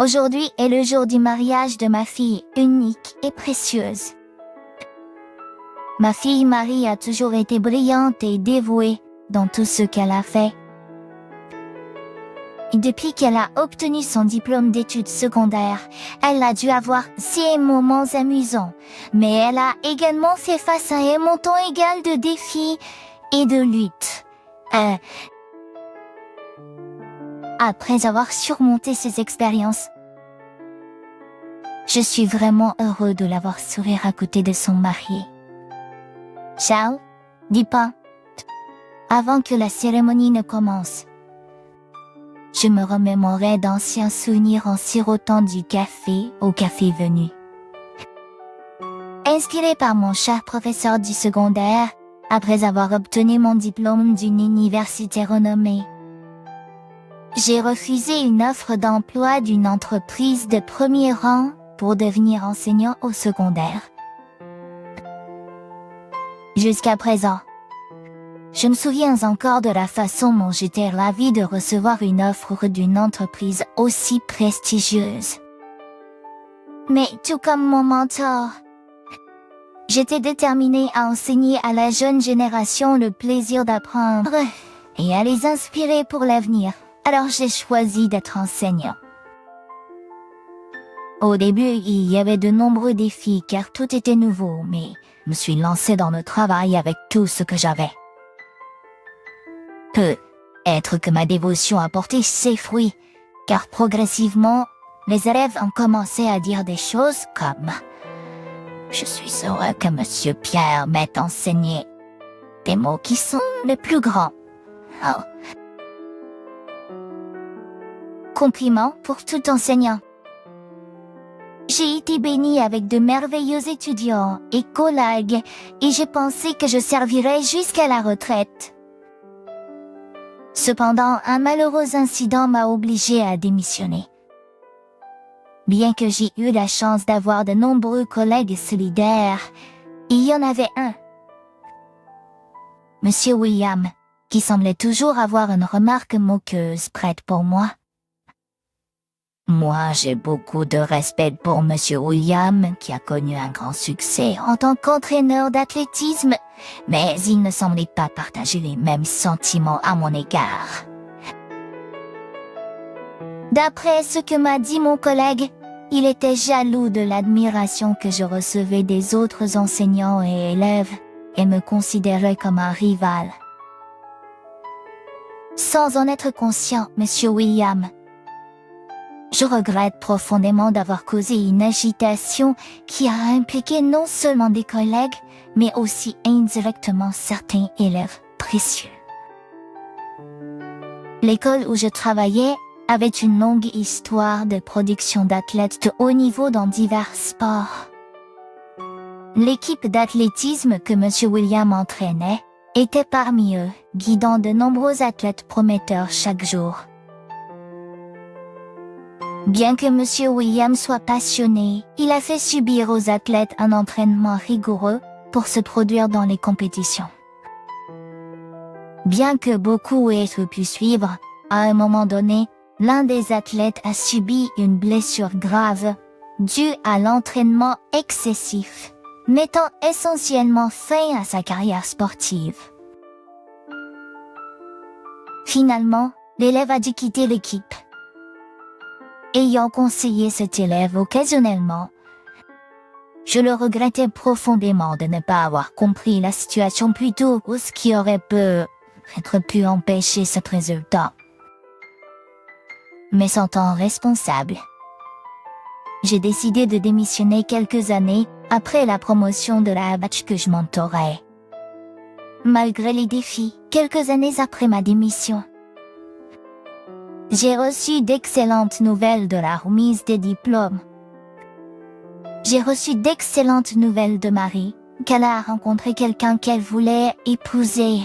Aujourd'hui est le jour du mariage de ma fille unique et précieuse. Ma fille Marie a toujours été brillante et dévouée dans tout ce qu'elle a fait. Et depuis qu'elle a obtenu son diplôme d'études secondaires, elle a dû avoir ses moments amusants, mais elle a également fait face à un montant égal de défis et de luttes. Après avoir surmonté ces expériences, je suis vraiment heureux de la voir sourire à côté de son marié. Ciao, dis pas. Avant que la cérémonie ne commence, je me remémorais d'anciens souvenirs en sirotant du café au café venu. Inspiré par mon cher professeur du secondaire, après avoir obtenu mon diplôme d'une université renommée, j'ai refusé une offre d'emploi d'une entreprise de premier rang pour devenir enseignant au secondaire. Jusqu'à présent, je me souviens encore de la façon dont j'étais ravie de recevoir une offre d'une entreprise aussi prestigieuse. Mais tout comme mon mentor, j'étais déterminée à enseigner à la jeune génération le plaisir d'apprendre et à les inspirer pour l'avenir. Alors j'ai choisi d'être enseignant. Au début, il y avait de nombreux défis car tout était nouveau, mais je me suis lancée dans le travail avec tout ce que j'avais. Peut-être que ma dévotion a porté ses fruits, car progressivement, les élèves ont commencé à dire des choses comme « Je suis heureux que Monsieur Pierre m'ait enseigné », des mots qui sont les plus grands. Oh. Compliments pour tout enseignant. J'ai été bénie avec de merveilleux étudiants et collègues et j'ai pensé que je servirais jusqu'à la retraite. Cependant, un malheureux incident m'a obligée à démissionner. Bien que j'ai eu la chance d'avoir de nombreux collègues solidaires, il y en avait un, Monsieur William, qui semblait toujours avoir une remarque moqueuse prête pour moi. Moi, j'ai beaucoup de respect pour Monsieur William, qui a connu un grand succès en tant qu'entraîneur d'athlétisme, mais il ne semblait pas partager les mêmes sentiments à mon égard. D'après ce que m'a dit mon collègue, il était jaloux de l'admiration que je recevais des autres enseignants et élèves et me considérait comme un rival. Sans en être conscient, Monsieur William, je regrette profondément d'avoir causé une agitation qui a impliqué non seulement des collègues, mais aussi indirectement certains élèves précieux. L'école où je travaillais avait une longue histoire de production d'athlètes de haut niveau dans divers sports. L'équipe d'athlétisme que M. William entraînait était parmi eux, guidant de nombreux athlètes prometteurs chaque jour. Bien que M. William soit passionné, il a fait subir aux athlètes un entraînement rigoureux pour se produire dans les compétitions. Bien que beaucoup aient pu suivre, à un moment donné, l'un des athlètes a subi une blessure grave due à l'entraînement excessif, mettant essentiellement fin à sa carrière sportive. Finalement, l'élève a dû quitter l'équipe. Ayant conseillé cet élève occasionnellement, je le regrettais profondément de ne pas avoir compris la situation plus tôt ou ce qui aurait peut-être pu empêcher cet résultat. Me sentant responsable, j'ai décidé de démissionner quelques années après la promotion de la batch que je mentorais. Malgré les défis, quelques années après ma démission, j'ai reçu d'excellentes nouvelles de la remise des diplômes. J'ai reçu d'excellentes nouvelles de Marie, qu'elle a rencontré quelqu'un qu'elle voulait épouser.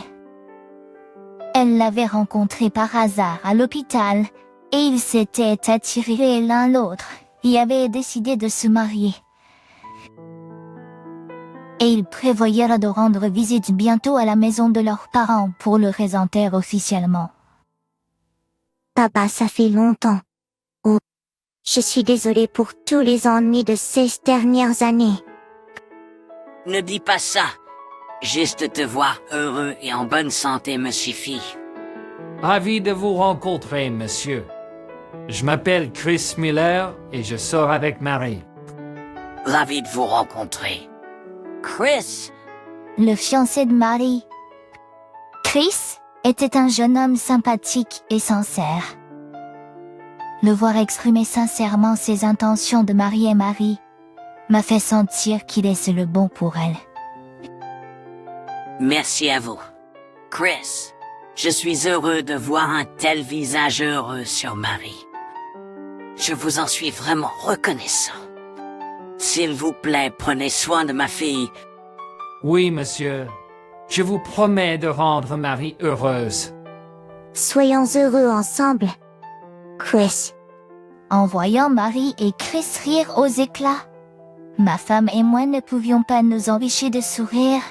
Elle l'avait rencontré par hasard à l'hôpital et ils s'étaient attirés l'un l'autre et avaient décidé de se marier. Et ils prévoyaient de rendre visite bientôt à la maison de leurs parents pour le présenter officiellement. Papa, ça fait longtemps. Oh, Je suis désolée pour tous les ennuis de ces dernières années. Ne dis pas ça. Juste te voir heureux et en bonne santé me suffit. Ravi de vous rencontrer, monsieur. Je m'appelle Chris Miller et je sors avec Marie. Ravi de vous rencontrer. Chris, Le fiancé de Marie. Chris était un jeune homme sympathique et sincère. Le voir exprimer sincèrement ses intentions de marier Marie m'a fait sentir qu'il est le bon pour elle. merci à vous. Chris, je suis heureux de voir un tel visage heureux sur Marie. Je vous en suis vraiment reconnaissant. S'il vous plaît, prenez soin de ma fille. Oui, monsieur. Je vous promets de rendre Marie heureuse. Soyons heureux ensemble. Chris. En voyant Marie et Chris rire aux éclats, ma femme et moi ne pouvions pas nous empêcher de sourire.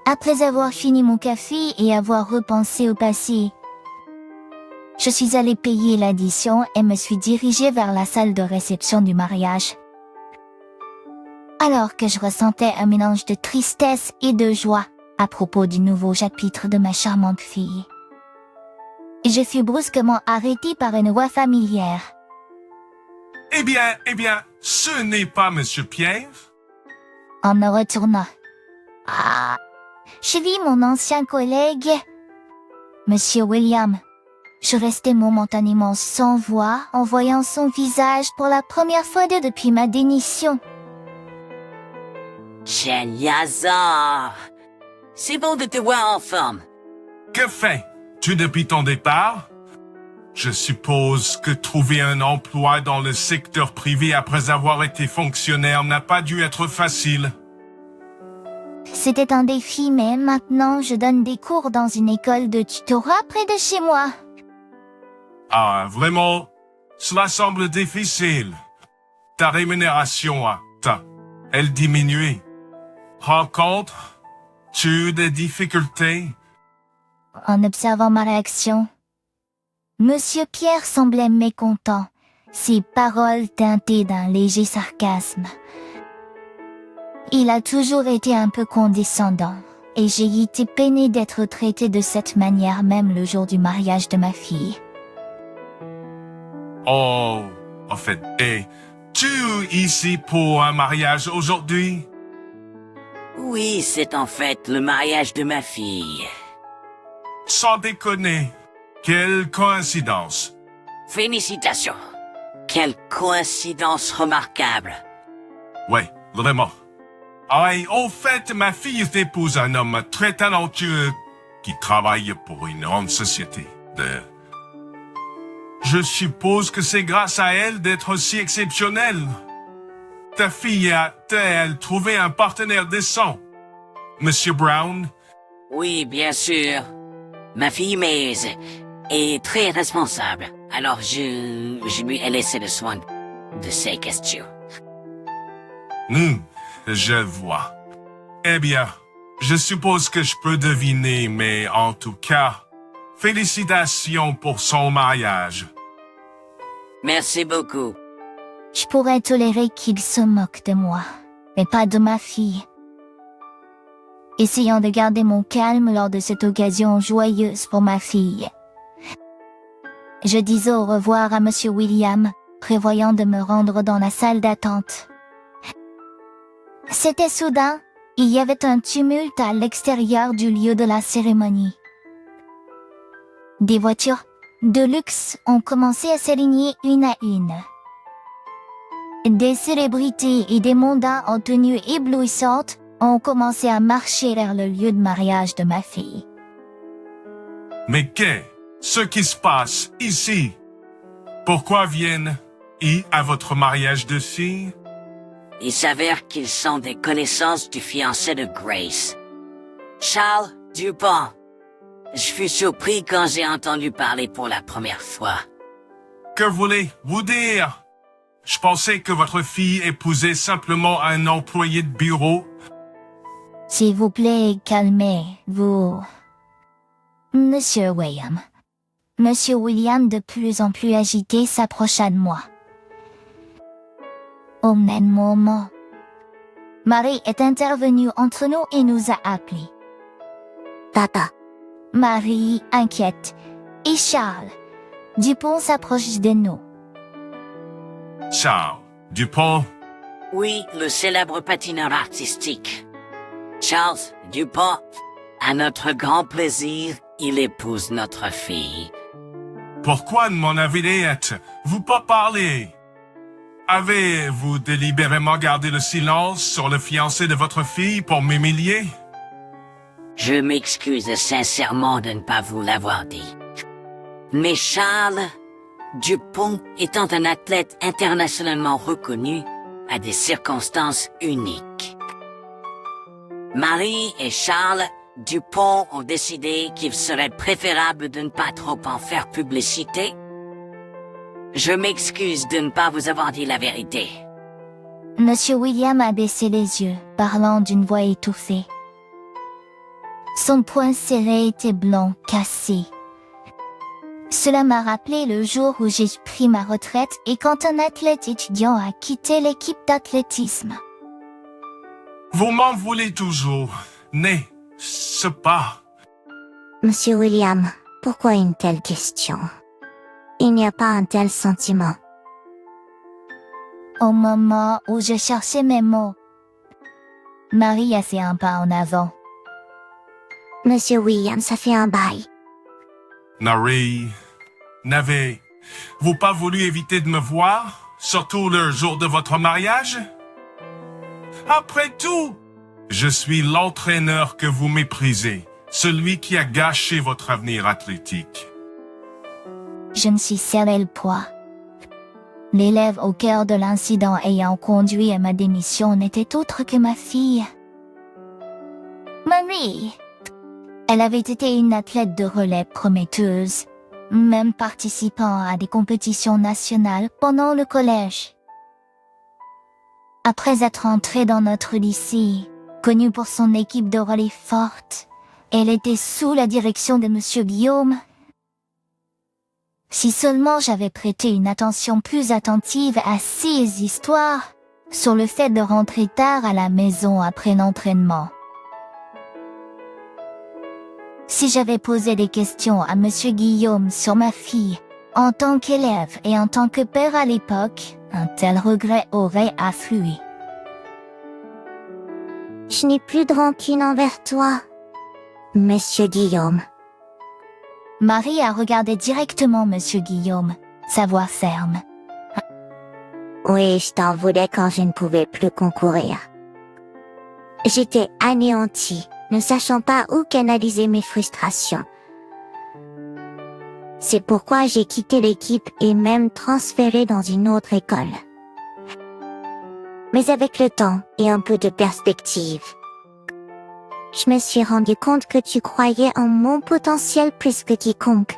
Après avoir fini mon café et avoir repensé au passé, je suis allée payer l'addition et me suis dirigée vers la salle de réception du mariage. Alors que je ressentais un mélange de tristesse et de joie à propos du nouveau chapitre de ma charmante fille, je fus brusquement arrêtée par une voix familière. Eh bien, ce n'est pas Monsieur Pierre? En me retournant. Ah, je vis mon ancien collègue, Monsieur William. Je restais momentanément sans voix en voyant son visage pour la première fois depuis ma démission. Cheliazar, c'est bon de te voir en forme. Que fais-tu depuis ton départ? Je suppose que trouver un emploi dans le secteur privé après avoir été fonctionnaire n'a pas dû être facile. C'était un défi, mais maintenant je donne des cours dans une école de tutorat près de chez moi. Ah, vraiment? Cela semble difficile. Ta rémunération elle diminué. Rencontres-tu des difficultés? En observant ma réaction, Monsieur Pierre semblait mécontent, ses paroles teintées d'un léger sarcasme. Il a toujours été un peu condescendant, et j'ai été peinée d'être traitée de cette manière même le jour du mariage de ma fille. Oh, en fait, es-tu ici pour un mariage aujourd'hui? Oui, c'est en fait le mariage de ma fille. Sans déconner, quelle coïncidence. Félicitations. Quelle coïncidence remarquable. Ouais, vraiment. Ah, et au fait, ma fille épouse un homme très talentueux qui travaille pour une grande société. Je suppose que c'est grâce à elle d'être aussi exceptionnelle. Ta fille a-t-elle trouvé un partenaire décent, Monsieur Brown? Oui, bien sûr. Ma fille Maze est très responsable, alors je lui ai laissé le soin de ses questions. Je vois. Eh bien, je suppose que je peux deviner, mais en tout cas, félicitations pour son mariage. Merci beaucoup. Je pourrais tolérer qu'il se moque de moi, mais pas de ma fille. Essayant de garder mon calme lors de cette occasion joyeuse pour ma fille, je dis au revoir à Monsieur William, prévoyant de me rendre dans la salle d'attente. C'était soudain, il y avait un tumulte à l'extérieur du lieu de la cérémonie. Des voitures de luxe ont commencé à s'aligner une à une. Des célébrités et des mondains en tenue éblouissante ont commencé à marcher vers le lieu de mariage de ma fille. Mais qu'est-ce qui se passe ici? Pourquoi viennent-ils à votre mariage de fille? Il s'avère qu'ils sont des connaissances du fiancé de Grace, Charles Dupont. Je fus surpris quand j'ai entendu parler pour la première fois. Que voulez-vous dire? Je pensais que votre fille épousait simplement un employé de bureau. S'il vous plaît, calmez-vous, Monsieur William. Monsieur William, de plus en plus agité, s'approcha de moi. Au même moment, Marie est intervenue entre nous et nous a appelés. Tata. Marie, inquiète, et Charles Dupont s'approche de nous. Charles Dupont, Oui, le célèbre patineur artistique. Charles Dupont, à notre grand plaisir, il épouse notre fille. pourquoi de mon avis êtes-vous pas parlé? Avez-vous délibérément gardé le silence sur le fiancé de votre fille pour m'humilier? Je m'excuse sincèrement de ne pas vous l'avoir dit. Mais Charles Dupont étant un athlète internationalement reconnu, a des circonstances uniques. Marie et Charles Dupont ont décidé qu'il serait préférable de ne pas trop en faire publicité. Je m'excuse de ne pas vous avoir dit la vérité. Monsieur William a baissé les yeux, parlant d'une voix étouffée. Son poing serré était blanc, cassé. Cela m'a rappelé le jour où j'ai pris ma retraite et quand un athlète étudiant a quitté l'équipe d'athlétisme. Vous m'en voulez toujours, n'est-ce pas? Monsieur William, pourquoi une telle question? Il n'y a pas un tel sentiment. Au moment où je cherchais mes mots, Marie a fait un pas en avant. Monsieur William, ça fait un bail. Marie, n'avez-vous pas voulu éviter de me voir, surtout le jour de votre mariage? Après tout, je suis l'entraîneur que vous méprisez, celui qui a gâché votre avenir athlétique. Je me suis serré le poids. L'élève au cœur de l'incident ayant conduit à ma démission n'était autre que ma fille. Marie. Elle avait été une athlète de relais prometteuse, même participant à des compétitions nationales pendant le collège. Après être entrée dans notre lycée, connue pour son équipe de relais forte, elle était sous la direction de Monsieur Guillaume. Si seulement j'avais prêté une attention plus attentive à ces histoires sur le fait de rentrer tard à la maison après l'entraînement. Si j'avais posé des questions à Monsieur Guillaume sur ma fille, en tant qu'élève et en tant que père à l'époque, un tel regret aurait afflué. Je n'ai plus de rancune envers toi, Monsieur Guillaume. Marie a regardé directement Monsieur Guillaume, sa voix ferme. Oui, je t'en voulais quand je ne pouvais plus concourir. J'étais anéantie, ne sachant pas où canaliser mes frustrations. C'est pourquoi j'ai quitté l'équipe et même transféré dans une autre école. Mais avec le temps et un peu de perspective, je me suis rendu compte que tu croyais en mon potentiel plus que quiconque.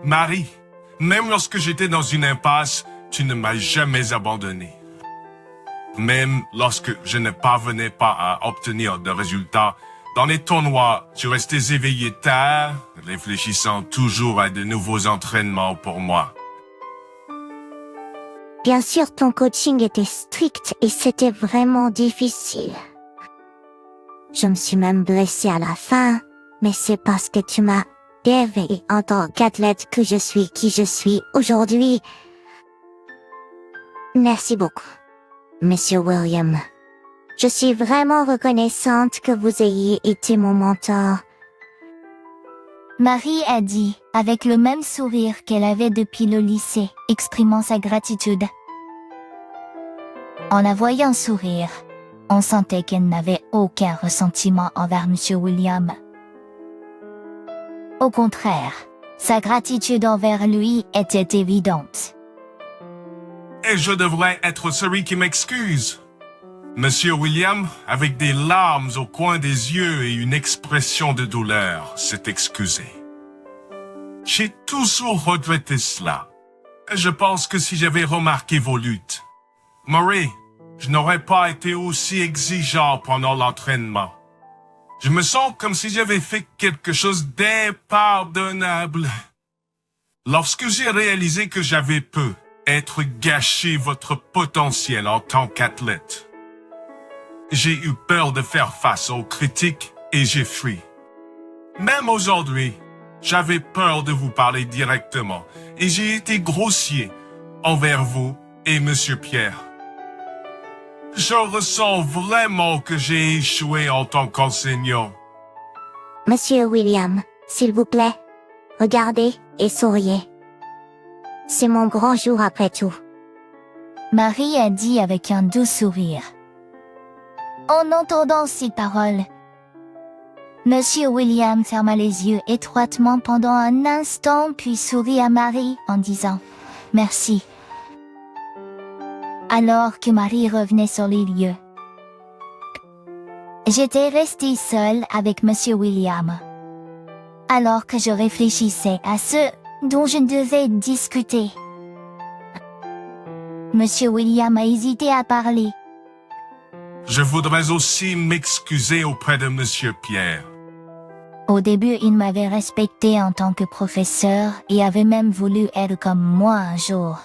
Marie, même lorsque j'étais dans une impasse, tu ne m'as jamais abandonné. Même lorsque je ne parvenais pas à obtenir de résultats, dans les tournois, tu restais éveillé tard, réfléchissant toujours à de nouveaux entraînements pour moi. Bien sûr, ton coaching était strict et c'était vraiment difficile. Je me suis même blessée à la fin, mais c'est parce que tu m'as réveillée en tant qu'athlète que je suis qui je suis aujourd'hui. Merci beaucoup, Monsieur William. Je suis vraiment reconnaissante que vous ayez été mon mentor. Marie a dit, avec le même sourire qu'elle avait depuis le lycée, exprimant sa gratitude. En la voyant sourire, on sentait qu'elle n'avait aucun ressentiment envers Monsieur William. Au contraire, sa gratitude envers lui était évidente. Et je devrais être celui qui m'excuse. Monsieur William, avec des larmes au coin des yeux et une expression de douleur, s'est excusé. J'ai toujours regretté cela. Je pense que si j'avais remarqué vos luttes, Marie, je n'aurais pas été aussi exigeant pendant l'entraînement. Je me sens comme si j'avais fait quelque chose d'impardonnable. Lorsque j'ai réalisé que j'avais peut-être gâché votre potentiel en tant qu'athlète, j'ai eu peur de faire face aux critiques et j'ai fui. Même aujourd'hui, j'avais peur de vous parler directement et j'ai été grossier envers vous et Monsieur Pierre. Je ressens vraiment que j'ai échoué en tant qu'enseignant. Monsieur William, s'il vous plaît, regardez et souriez. C'est mon grand jour après tout. Marie a dit avec un doux sourire. En entendant ces paroles, Monsieur William ferma les yeux étroitement pendant un instant puis sourit à Marie en disant « Merci ». Alors que Marie revenait sur les lieux, j'étais restée seule avec Monsieur William. Alors que je réfléchissais à ce dont je devais discuter, Monsieur William a hésité à parler. Je voudrais aussi m'excuser auprès de Monsieur Pierre. Au début, il m'avait respecté en tant que professeur et avait même voulu être comme moi un jour.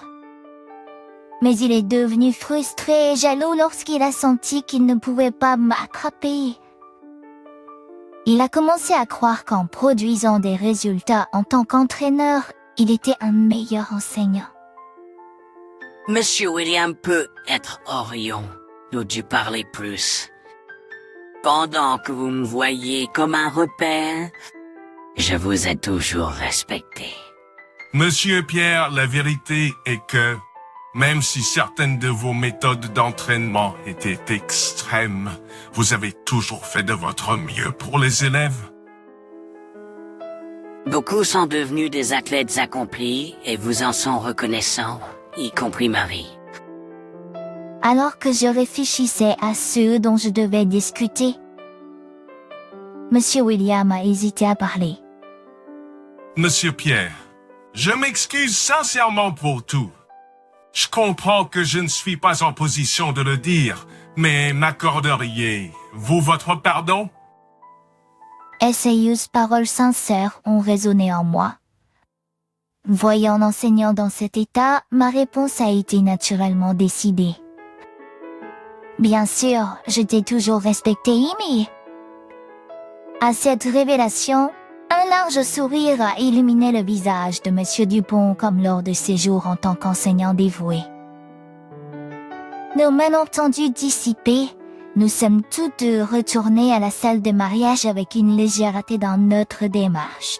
Mais il est devenu frustré et jaloux lorsqu'il a senti qu'il ne pouvait pas m'attraper. Il a commencé à croire qu'en produisant des résultats en tant qu'entraîneur, il était un meilleur enseignant. Monsieur William peut être Orion. Nous dû parler plus. Pendant que vous me voyez comme un repère, je vous ai toujours respecté. Monsieur Pierre, la vérité est que, même si certaines de vos méthodes d'entraînement étaient extrêmes, vous avez toujours fait de votre mieux pour les élèves. Beaucoup sont devenus des athlètes accomplis et vous en sont reconnaissants, y compris Marie. Alors que je réfléchissais à ceux dont je devais discuter, Monsieur William a hésité à parler. Monsieur Pierre, je m'excuse sincèrement pour tout. Je comprends que je ne suis pas en position de le dire, mais m'accorderiez-vous votre pardon? Ces paroles sincères ont résonné en moi. Voyant l'enseignant dans cet état, ma réponse a été naturellement décidée. Bien sûr, je t'ai toujours respecté, mais... À cette révélation, un large sourire a illuminé le visage de Monsieur Dupont comme lors de ses jours en tant qu'enseignant dévoué. Nos malentendus dissipés, nous sommes tous deux retournés à la salle de mariage avec une légèreté dans notre démarche.